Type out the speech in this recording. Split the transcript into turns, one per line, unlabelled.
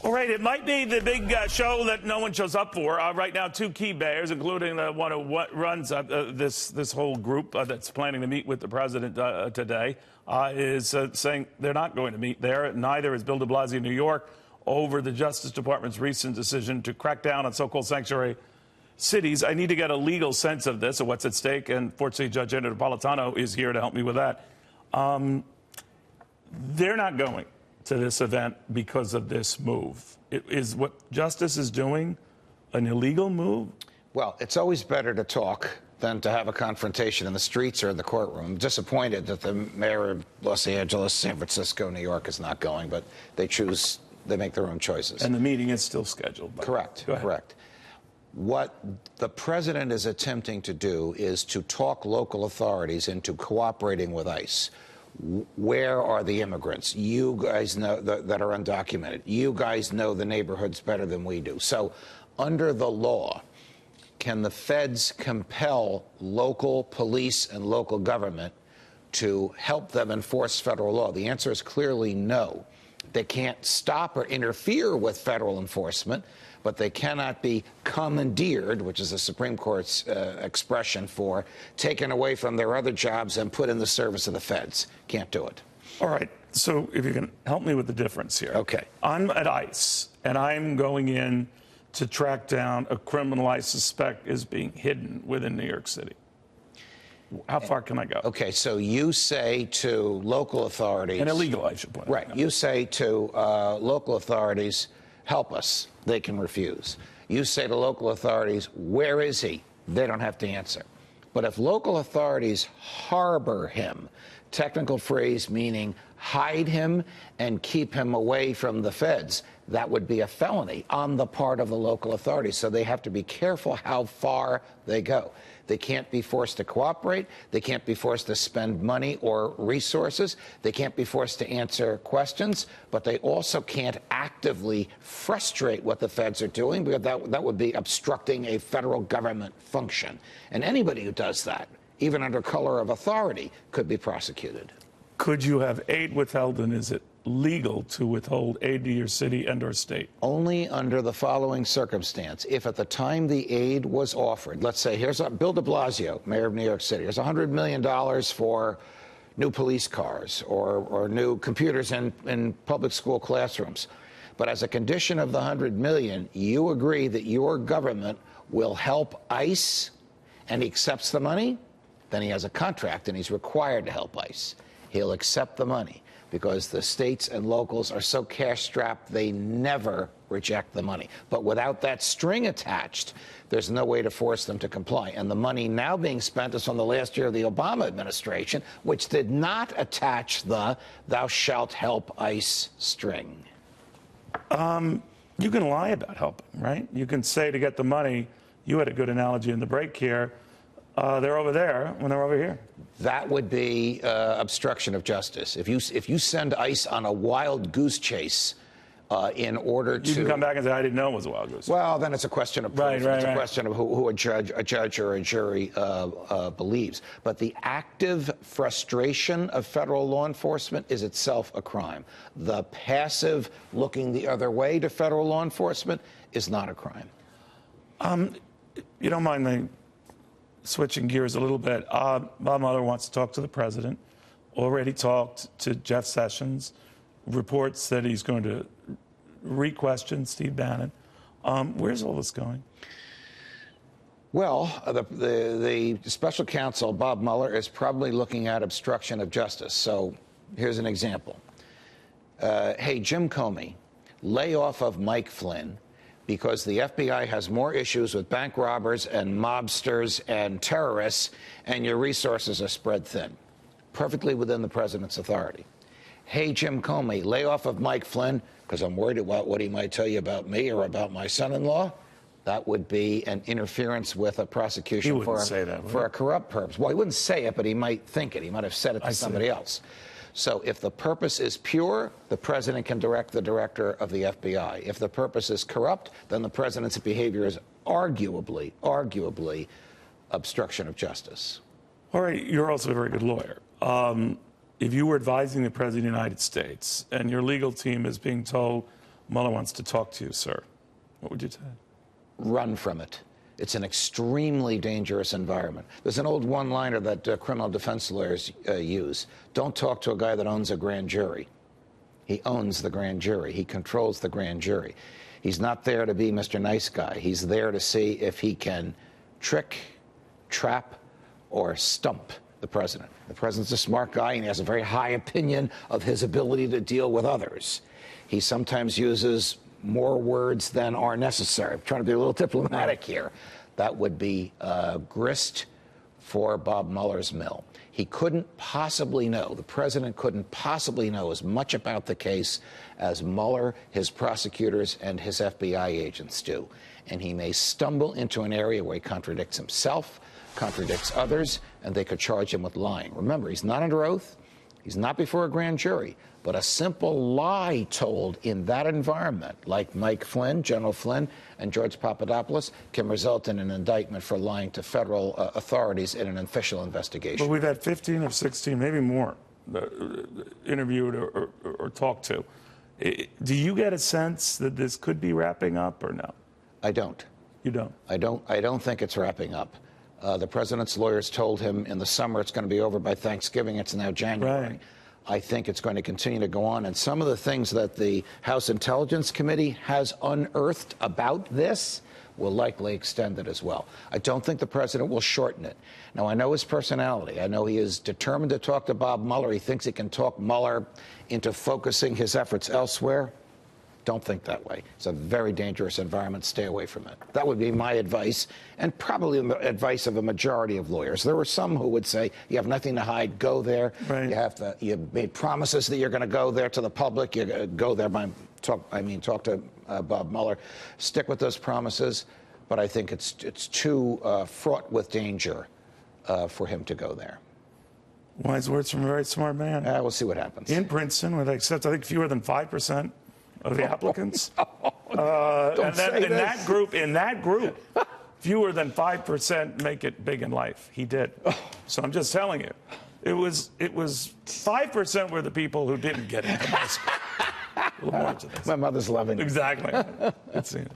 All right, it might be the big show that no one shows up for. Right now, two key bears, including the one who runs this whole group that's planning to meet with the president today, is saying they're not going to meet there. Neither is Bill de Blasio in New York over the Justice Department's recent decision to crack down on so-called sanctuary cities. I need to get a legal sense of this, of what's at stake, and fortunately, Judge Andrew Napolitano is here to help me with that. They're not going to this event because of this move. Is what Justice is doing an illegal move?
Well, it's always better to talk than to have a confrontation in the streets or in the courtroom. I'm disappointed that the mayor of Los Angeles, San Francisco, New York is not going, but they make their own choices.
And the meeting is still scheduled.
Correct, correct. What the president is attempting to do is to talk local authorities into cooperating with ICE. Where are the immigrants? You guys know that are undocumented. You guys know the neighborhoods better than we do. So under the law, can the feds compel local police and local government to help them enforce federal law? The answer is clearly no. They can't stop or interfere with federal enforcement, but they cannot be commandeered, which is the Supreme Court's expression for taken away from their other jobs and put in the service of the feds. Can't do it.
All right. So if you can help me with the difference here.
Okay.
I'm at ICE, and I'm going in to track down a criminal I suspect is being hidden within New York City. How far can I go?
Okay, so you say to local authorities...
And illegal, I should point out.
Right. You say to local authorities, help us. They can refuse. You say to local authorities, where is he? They don't have to answer. But if local authorities harbor him, technical phrase meaning hide him and keep him away from the feds, that would be a felony on the part of the local authorities. So they have to be careful how far they go. They can't be forced to cooperate. They can't be forced to spend money or resources. They can't be forced to answer questions. But they also can't actively frustrate what the feds are doing, because that would be obstructing a federal government function. And anybody who does that, even under color of authority, could be prosecuted.
Could you have aid withheld, and is it legal to withhold aid to your city and or state?
Only under the following circumstance. If at the time the aid was offered, let's say, here's Bill de Blasio, mayor of New York City, here's $100 million for new police cars or new computers in public school classrooms. But as a condition of the $100 million, you agree that your government will help ICE, and he accepts the money, then he has a contract and he's required to help ICE. He'll accept the money, because the states and locals are so cash-strapped, they never reject the money. But without that string attached, there's no way to force them to comply. And the money now being spent is from the last year of the Obama administration, which did not attach the "thou shalt help ICE" string.
You can lie about helping, right? You can say to get the money, you had a good analogy in the break here, they're over there when they're over here.
That would be obstruction of justice. If you send ICE on a wild goose chase in order to...
You can come back and say, I didn't know it was a wild goose.
Well, then it's a question of proof. It's a question of who a judge or a jury believes. But the active frustration of federal law enforcement is itself a crime. The passive looking the other way to federal law enforcement is not a crime.
You don't mind me switching gears a little bit. Bob Mueller wants to talk to the president, already talked to Jeff Sessions, reports that he's going to re-question Steve Bannon. Where's all this going?
Well, the special counsel, Bob Mueller, is probably looking at obstruction of justice. So here's an example. Hey, Jim Comey, lay off of Mike Flynn, because the FBI has more issues with bank robbers and mobsters and terrorists, and your resources are spread thin. Perfectly within the president's authority. Hey, Jim Comey, lay off of Mike Flynn, because I'm worried about what he might tell you about me or about my son-in-law. That would be an interference with a prosecution for a corrupt purpose. Well, he wouldn't say it, but he might think it. He might have said it to somebody else. So if the purpose is pure, the president can direct the director of the FBI. If the purpose is corrupt, then the president's behavior is arguably obstruction of justice.
All right, you're also a very good lawyer. If you were advising the president of the United States and your legal team is being told, Mueller wants to talk to you, sir. What would you say?
Run from it. It's an extremely dangerous environment. There's an old one-liner that criminal defense lawyers use. Don't talk to a guy that owns a grand jury. He owns the grand jury. He controls the grand jury. He's not there to be Mr. Nice Guy. He's there to see if he can trick, trap, or stump the president. The president's a smart guy, and he has a very high opinion of his ability to deal with others. He sometimes uses more words than are necessary. I'm trying to be a little diplomatic here. That would be grist for Bob Mueller's mill. He couldn't possibly know, the president couldn't possibly know as much about the case as Mueller, his prosecutors, and his FBI agents do. And he may stumble into an area where he contradicts himself, contradicts others, and they could charge him with lying. Remember, he's not under oath. He's not before a grand jury. But a simple lie told in that environment, like Mike Flynn, General Flynn, and George Papadopoulos, can result in an indictment for lying to federal authorities in an official investigation.
But we've had 15 or 16, maybe more, interviewed or talked to. Do you get a sense that this could be wrapping up or no?
I don't.
You don't?
I don't think it's wrapping up. The president's lawyers told him in the summer it's going to be over by Thanksgiving. It's now January.
Right.
I think it's going to continue to go on. And some of the things that the House Intelligence Committee has unearthed about this will likely extend it as well. I don't think the president will shorten it. Now, I know his personality. I know he is determined to talk to Bob Mueller. He thinks he can talk Mueller into focusing his efforts elsewhere. Don't think that way. It's a very dangerous environment. Stay away from it. That would be my advice, and probably the advice of a majority of lawyers. There were some who would say, you have nothing to hide, go there.
Right.
You made promises that you're going to go there to the public. You go there talk to Bob Mueller. Stick with those promises, but I think it's too fraught with danger for him to go there.
Wise words from a very smart man.
We'll see what happens.
In Princeton, where they accept, I think, fewer than 5% of the applicants.
Don't say
in that group, fewer than 5% make it big in life. He did. So I'm just telling you, it was 5% were the people who didn't get into high school. A little more to this.
My mother's loving it.
Exactly. Let's see it.